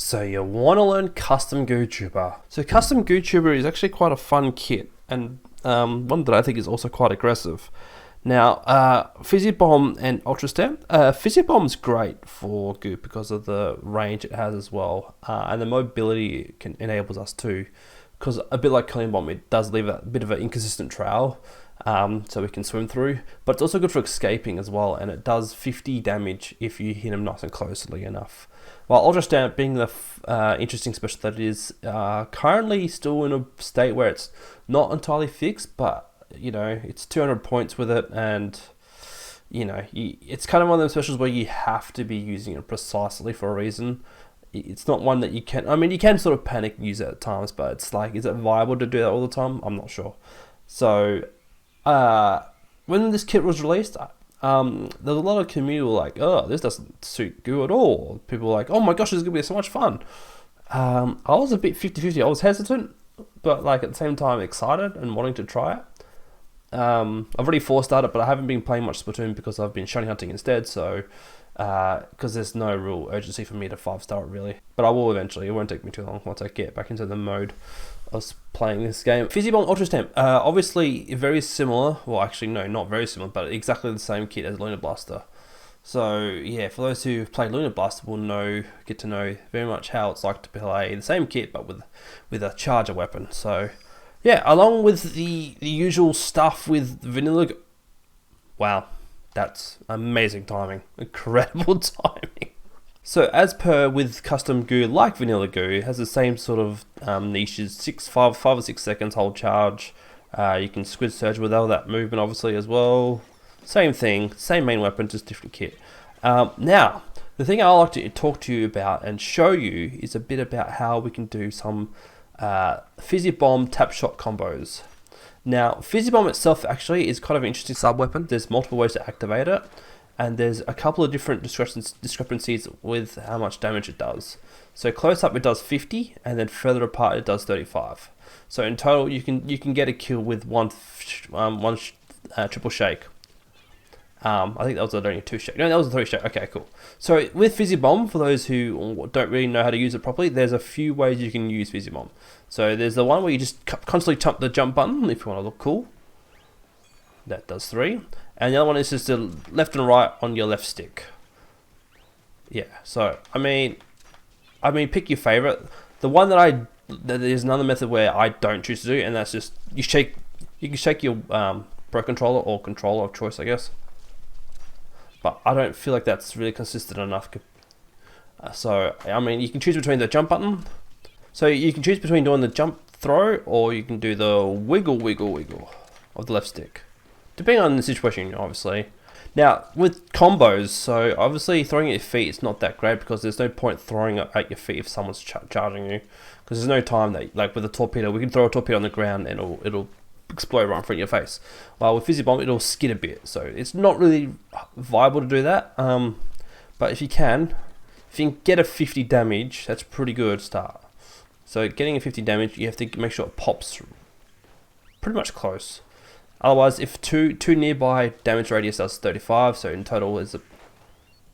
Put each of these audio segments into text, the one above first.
So you want to learn custom Goo Tuber. So custom Goo Tuber is actually quite a fun kit, and one that I think is also quite aggressive. Now, Fizzy Bomb and Ultra Stamp. Fizzy Bomb's great for Goo because of the range it has as well, and the mobility it enables us too. Because a bit like Killing Bomb, it does leave a bit of an inconsistent trail, so we can swim through. But it's also good for escaping as well, and it does 50 damage if you hit them nice and closely enough. While Ultra Stamp, being the interesting special that it is, currently still in a state where it's not entirely fixed, but you know, it's 200 points with it, and you know, it's kind of one of those specials where you have to be using it precisely for a reason. It's not one that you can, I mean, you can sort of panic and use it at times, but it's like, is it viable to do that all the time? I'm not sure. So, when this kit was released, there's a lot of community were like, oh, this doesn't suit Goo at all. People were like, oh my gosh, this is going to be so much fun. I was a bit 50-50. I was hesitant, but like at the same time excited and wanting to try it. I've already 4-starred, but I haven't been playing much Splatoon because I've been shiny hunting instead, so because there's no real urgency for me to 5-star it really. But I will eventually. It won't take me too long once I get back into the mode of playing this game. Fizzy Bomb Ultra Stamp, obviously very similar. Well, actually no, not very similar, but exactly the same kit as Lunar Blaster. So yeah, for those who've played Lunar Blaster will get to know very much how it's like to play the same kit but with a charger weapon. So yeah, along with the usual stuff with Vanilla. Wow, that's amazing timing, incredible timing. So as per with custom Goo, like Vanilla Goo, it has the same sort of niches, 5 or 6 seconds hold charge. You can squid surge with all that movement obviously as well. Same thing, same main weapon, just different kit. Now, the thing I like to talk to you about and show you is a bit about how we can do some Fizzy Bomb tap shot combos. Now, Fizzy Bomb itself actually is kind of an interesting sub-weapon. There's multiple ways to activate it, and there's a couple of different discrepancies with how much damage it does. So close up it does 50, and then further apart it does 35. So in total you can get a kill with one triple shake. I think that was only 2 shake. No, that was a 3 shake. Okay, cool. So with Fizzy Bomb, for those who don't really know how to use it properly, there's a few ways you can use Fizzy Bomb. So there's the one where you just constantly tap the jump button if you want to look cool. That does 3. And the other one is just the left and right on your left stick. Yeah, so I mean pick your favorite. The one that there's another method where I don't choose to do, and that's just you can shake your Pro Controller or controller of choice, I guess. But I don't feel like that's really consistent enough. So, I mean, you can choose between the jump button. So you can choose between doing the jump throw, or you can do the wiggle of the left stick. Depending on the situation, obviously. Now, with combos, so obviously throwing at your feet is not that great because there's no point throwing it at your feet if someone's charging you. Because there's no time that, like with a torpedo, we can throw a torpedo on the ground and it'll explode right in front of your face. While with Fizzy Bomb, it'll skid a bit, so it's not really viable to do that. But if you can get a 50 damage, that's a pretty good start. So getting a 50 damage, you have to make sure it pops pretty much close. Otherwise, if two nearby, damage radius does 35. So in total is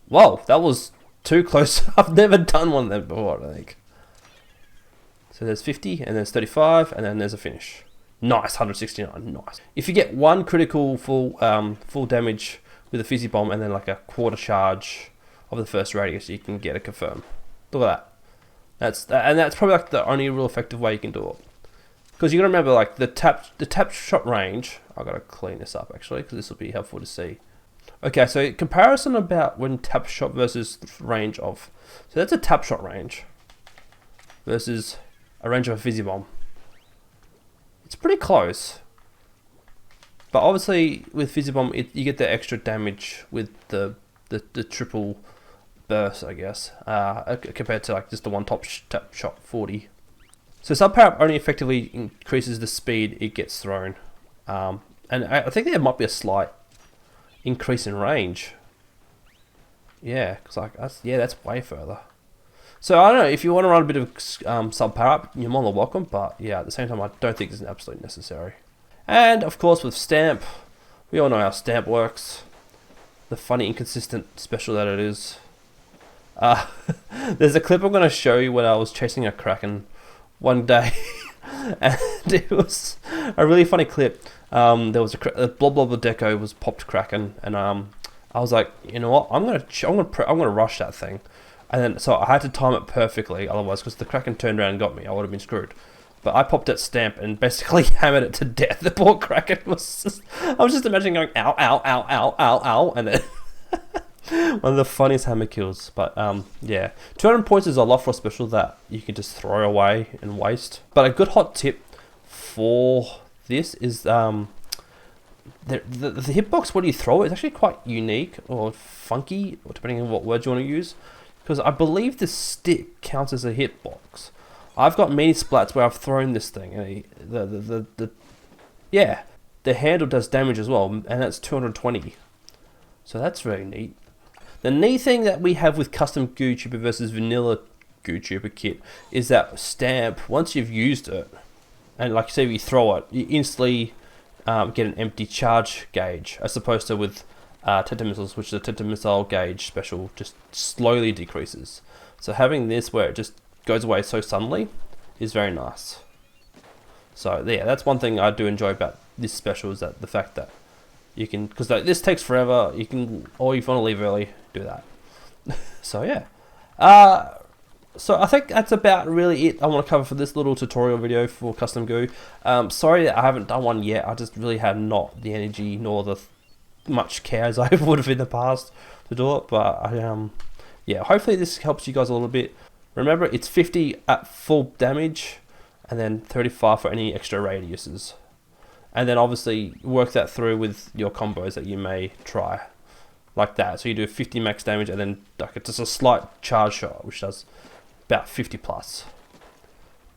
whoa, that was too close. I've never done one of them before, I don't think. So there's 50, and there's 35, and then there's a finish. Nice, 169, nice. If you get one critical full damage with a Fizzy Bomb and then like a quarter charge of the first radius, you can get a confirm. Look at that. That's probably like the only real effective way you can do it. Because you gotta remember, like the tap shot range. I gotta clean this up actually because this will be helpful to see. Okay, so comparison about when tap shot versus range of. So that's a tap shot range versus a range of a Fizzy Bomb. It's pretty close, but obviously with Fizzy Bomb, you get the extra damage with the triple burst, I guess, compared to like just the one tap shot 40. So sub power up only effectively increases the speed it gets thrown, and I think there might be a slight increase in range. Yeah, because that's way further. So I don't know, if you want to run a bit of sub power up, you're more than welcome, but yeah, at the same time I don't think it's absolutely necessary. And of course with Stamp, we all know how Stamp works. The funny inconsistent special that it is. Uh, there's a clip I'm going to show you when I was chasing a kraken one day, and it was a really funny clip. There was a blob of deco was popped kraken, and I was like, you know what, I'm gonna rush that thing, and then so I had to time it perfectly, otherwise, because the kraken turned around and got me, I would have been screwed. But I popped that stamp and basically hammered it to death. The poor kraken was just, I was just imagining going ow, ow, ow, ow, ow, ow, and then one of the funniest hammer kills. But yeah, 200 points is a lot for a special that you can just throw away and waste. But a good hot tip for this is the hitbox when you throw it is actually quite unique or funky, or depending on what words you want to use, because I believe the stick counts as a hitbox. I've got many splats where I've thrown this thing, and the handle does damage as well, and that's 220. So that's very neat. The neat thing that we have with custom Goo Tuber versus vanilla Goo Tuber kit is that stamp, once you've used it, and like say you throw it, you instantly get an empty charge gauge, as opposed to with Tenta missiles, which the Tenta missile gauge special just slowly decreases. So having this where it just goes away so suddenly is very nice. So yeah, that's one thing I do enjoy about this special, is that the fact that you can, because this takes forever, you can, or if you want to leave early, do that. So yeah, so I think that's about really it I want to cover for this little tutorial video for custom Goo. Sorry that I haven't done one yet. I just really have not the energy nor the much care as I would have in the past to do it. But yeah, hopefully this helps you guys a little bit. Remember, it's 50 at full damage, and then 35 for any extra radiuses. And then obviously work that through with your combos that you may try, like that. So you do 50 max damage, and then like just a slight charge shot, which does about 50 plus.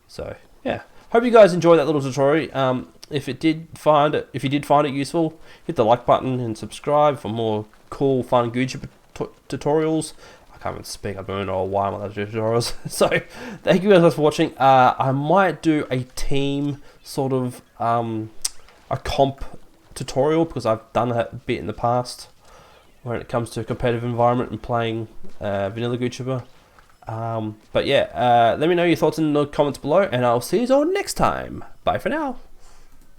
So yeah, hope you guys enjoyed that little tutorial. If you did find it useful, hit the like button and subscribe for more cool, fun Goo Tuber tutorials. I can't even speak. I don't know why I'm on those tutorials. So thank you guys for watching. I might do a team sort of a comp tutorial, because I've done that a bit in the past when it comes to a competitive environment and playing vanilla Goo Tuber. But yeah, let me know your thoughts in the comments below, and I'll see you all next time. Bye for now.